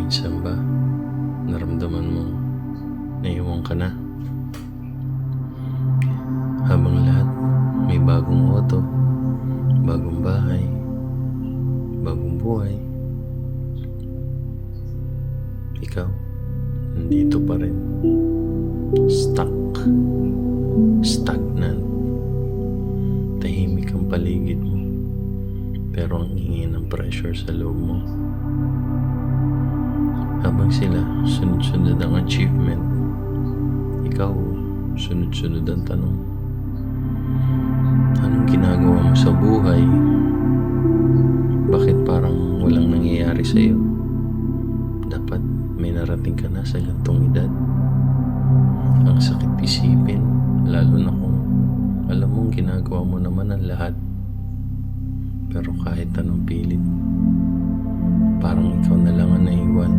Minsan ba, naramdaman mo naiwan ka na? Habang lahat may bagong auto, bagong bahay, bagong buhay. Ikaw, nandito pa rin. Stuck. Stagnant. Tahimik ang paligid mo. Pero ang ingay ng pressure sa loob mo. Habang sila, sunod-sunod ang achievement. Ikaw, sunod-sunod ang tanong. Anong ginagawa mo sa buhay? Bakit parang walang nangyayari sa'yo? Dapat may narating ka na sa gantong edad. Ang sakit isipin, lalo na kung alam mong ginagawa mo naman ang lahat. Pero kahit anong pilit, parang ikaw na lang ang naiwan.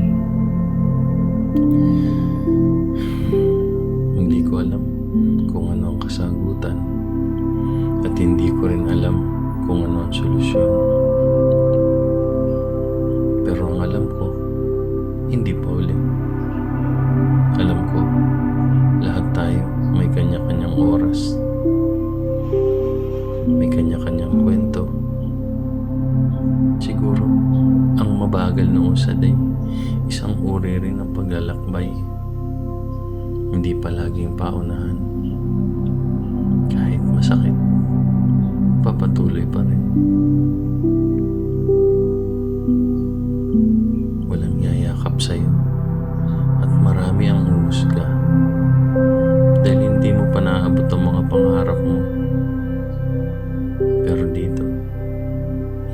Hindi ko alam kung ano ang kasagutan at hindi ko rin alam kung ano ang solusyon. Pero ang alam ko, hindi pa uli. Alam ko, lahat tayo may kanya-kanyang oras. May kanya-kanyang kwento. Siguro, ang mabagal na usad ay isang uri rin ng paglalakbay. Hindi palaging paunahan. Kahit masakit, papatuloy pa rin. Walang yayakap sa'yo at marami ang huhusga dahil hindi mo pa naabot ang mga pangarap mo. Pero dito,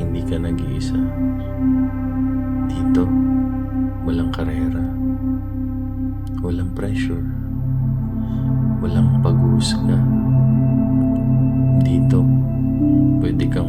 hindi ka nag-iisa. Dito, walang karera, walang pressure, walang pag-uusga. Dito, pwede kang